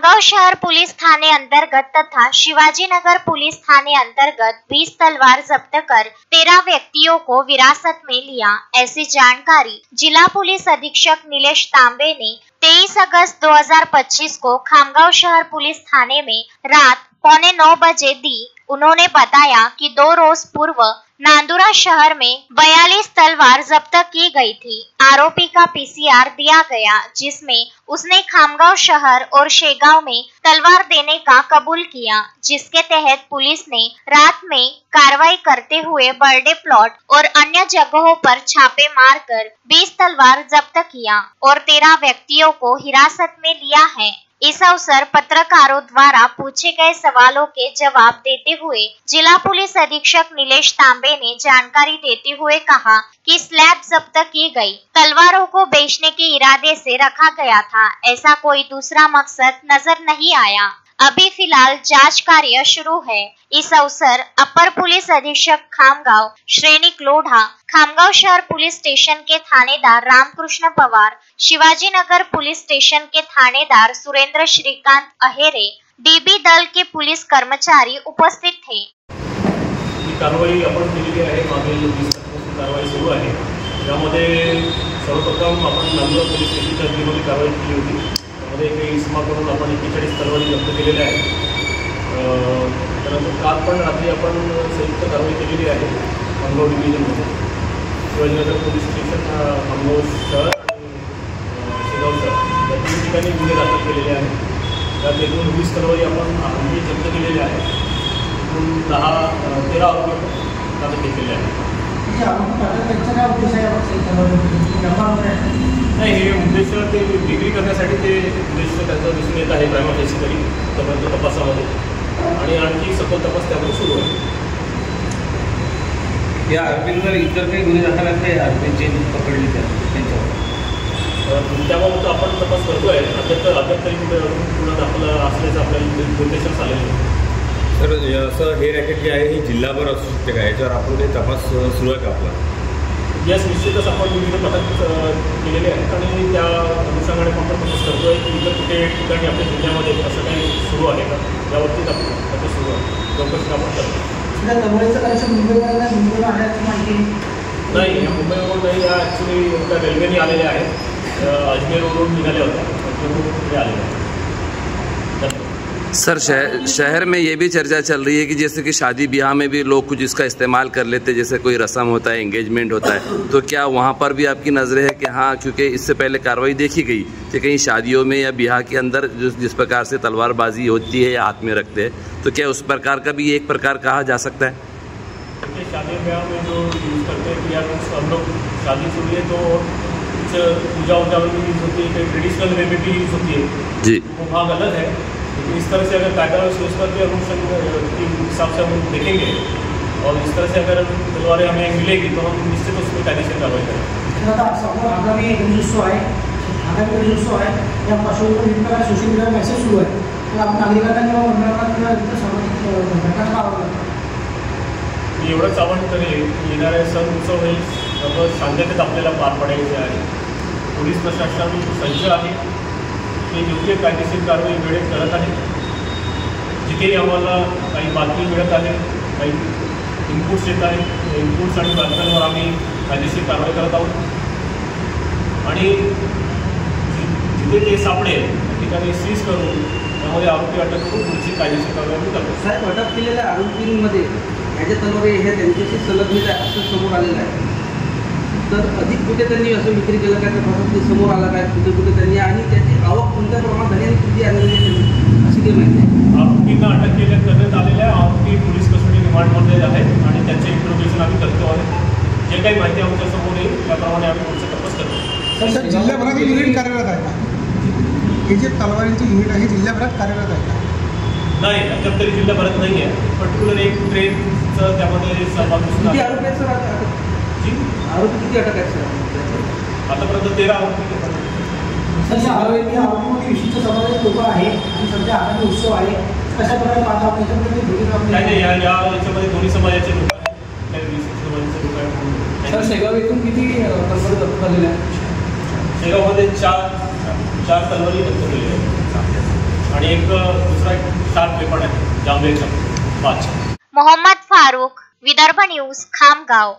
खामगांव शहर पुलिस थाने अंतर्गत तथा शिवाजीनगर पुलिस थाने अंतर्गत 20 तलवार जब्त कर 13 व्यक्तियों को विरासत में लिया। ऐसी जानकारी जिला पुलिस अधीक्षक नीलेश तांबे ने 23 अगस्त 2025 को खामगांव शहर पुलिस थाने में रात 8:45 बजे दी। उन्होंने बताया कि 2 रोज पूर्व नांदुरा शहर में 42 तलवार जब्त की गई थी। आरोपी का पीसीआर दिया गया, जिसमें उसने खामगांव शहर और शेगांव में तलवार देने का कबूल किया, जिसके तहत पुलिस ने रात में कार्रवाई करते हुए बर्थडे प्लॉट और अन्य जगहों पर छापे मारकर 20 तलवार जब्त किया और 13 व्यक्तियों को हिरासत में लिया है। इस अवसर पत्रकारों द्वारा पूछे गए सवालों के जवाब देते हुए जिला पुलिस अधीक्षक नीलेश तांबे ने जानकारी देते हुए कहा कि स्लैब जब्त की गई तलवारों को बेचने के इरादे से रखा गया था। ऐसा कोई दूसरा मकसद नजर नहीं आया। अभी फिलहाल जांच कार्य शुरू है। इस अवसर अपर पुलिस अधीक्षक खामगांव श्रेणिक लोढ़ा, खामगांव शहर पुलिस स्टेशन के थानेदार रामकृष्ण पवार, शिवाजीनगर पुलिस स्टेशन के थानेदार सुरेंद्र श्रीकांत अहेरे, डीबी दल के पुलिस कर्मचारी उपस्थित थे। कारवाई आपण केलेली आहे, मागील 20 तारखेपासून कारवाई सुरू आहे। यामध्ये सर्वप्रथम आपण नांदुरा पोलीस स्टेशनच्या हद्दीमध्ये कारवाई केली होती। त्यामध्ये काही इसमाकडून आपण 41 तलवारी जप्त केलेल्या आहेत। त्यानंतर काल पण रात्री आपण संयुक्त कारवाई केलेली आहे खामगाव डिव्हिजनमध्ये। शिवाजीनगर पोलीस स्टेशन, खामगाव शहर आणि शेगाव शहर या 3 ठिकाणी गुन्हे दाखल केलेले आहेत। त्यात एकूण 20 तलवारी आपण आम्ही जप्त केलेल्या आहेत। एकूण 13 आरोपी ताब्यात घेतलेले आहेत। नाही, हे उद्देश ते डिग्री करण्यासाठी ते उद्देश त्यांचा दिसून येत आहे प्रायमा फेसी तरी तोपर्यंत तपासामध्ये, आणि आणखी सखोल तपास त्यावर सुरू आहे। या आरोपींवर इतर काही गुन्हे दाखल आहेत, आरोपींची पकडली त्यांच्यावर त्याबाबत आपण तपास करतो आहे। अद्याप तरी गुन्हा दाखल असल्याचं आपल्याला निर्देशक आलेलं आहे। सर, असं हे रॅकेट जे आहे हे जिल्हाभर असू शकते का? याच्यावर आपण काही तपास सुरू आहे का आपला? यास निश्चितच आपण विविध पथक केलेले आहेत आणि त्या अनुषंगाने आपण तपास करतो आहे की इतर कुठे ठिकाणी आपल्या जिल्ह्यामध्ये असं काही सुरू आहे का, यावरतीच आपण तपास सुरू आहे, चौकशी आपण करतो। नाही, या मुंबईवरून नाही, या ॲक्च्युली त्या रेल्वेने आलेल्या आहेत। अजमेरवरून निघाल्या होत्या, पुढे आलेल्या आहेत। सर, शहर में ये भी चर्चा चल रही है कि जैसे कि शादी ब्याह में भी लोग कुछ इसका इस्तेमाल कर लेते हैं, जैसे कोई रस्म होता है, एंगेजमेंट होता है, तो क्या वहाँ पर भी आपकी नज़रें है कि हाँ, क्योंकि इससे पहले कार्रवाई देखी गई कि कहीं शादियों में या ब्याह के अंदर जिस प्रकार से तलवारबाजी होती है या हाथ में रखते हैं, तो क्या उस प्रकार का भी एक प्रकार कहा जा सकता है? शादी ब्याह में जो यूज़ करते हैं या कुछ हम लोग शादी के लिए तो कुछ पूजा वूजा में भी यूज़ होती है, कहीं ट्रेडिशनल वे में भी यूज़ होती है जी, वो भाग अलग है। इस तरह से अगर कायदा व्यवस्था के अनुसार के हिसाब से हम देखेंगे और इस तरह से अगर तलवारें हमें मिलेगी तो हम निश्चित उसमें कायदेशीर कार्रवाई करेंगे। आगामी गणेशोत्सव आहे, या पार्श्वभूमीवर सोशल मीडियावर मेसेज सुरू आहे, तर आपण नागरिकांना किंवा मंडळांना सामाजिक घटकांना आवडतं एवढंच आवाहन करेल की येणारे सण उत्सव हे सर्व शांततेत आपल्याला पार पाडायचे आहे। पोलीस प्रशासन सज्ज आहे, ते योग्य कायदेशीर कारवाई वेळेत करत आहे। जिथेही आम्हाला काही बातमी मिळत आहे, काही इनपुट्स येत आहेत, इनपुट्स आणि बातम्यांवर आम्ही कायदेशीर कारवाई करत आहोत आणि जिथे ते सापडेल त्या ठिकाणी सीज करून त्यामध्ये आरोपी अटक करून पुढची कायदेशीर कारवाई करतो। साहेब, अटक केलेल्या आरोपींमध्ये ह्याच्या तलवारी हे त्यांच्याशी संलग्नित आहे असं समोर आलेलं आहे, तर अधिक कुठे त्यांनी असं विक्री केलं काय, तर समोर आला काय कुठे त्यांनी, आणि त्याची आवक कोणत्या प्रमाणात झाली आणि किती आलेली आहे अशी काही माहिती आहे? आरोपींना अटक करण्यात आलेल्या आरोपी पोलीस कस्टडी रिमांडमध्ये आहेत आणि त्यांचे इंट्रोगेशन आम्ही करतो आहे। जे काही माहिती आमच्या समोर येईल त्याप्रमाणे आम्ही पुढचा तपास करतो। सर, जिल्ह्याभरात युनिट कार्यरत आहे का? हे जे तलवारींची युनिट आहे जिल्ह्याभरात कार्यरत आहे का? नाही, अद्याप तरी जिल्ह्याभरात नाही आहे। पर्टिक्युलर एक ट्रेनचं त्यामध्ये सहभाग दिसून किती आरोपी आहेत सर? आरोपी किती अटक आहेत सर? आतापर्यंत 13 आरोपी। सध्या आरोपीमध्ये विशिष्ट समाजाचे लोक आहे आणि सध्या आगामी उत्सव आहे, कशा प्रकारे पाहता आपण याच्यामध्ये? नाही, याच्यामध्ये दोन्ही समाजाचे लोक आहेत, काही विशिष्ट समाजाचे लोक आहेत। सर, शेगाव इथून किती तलवारी जप्त झालेल्या आहेत? शेगावमध्ये 4 तलवारी जप्त केलेल्या आहेत आणि एक दुसरा एक शार्प वेपन आहे जांभळीचा 5. मोहम्मद फारूक, विदर्भ न्यूज, खामगाव.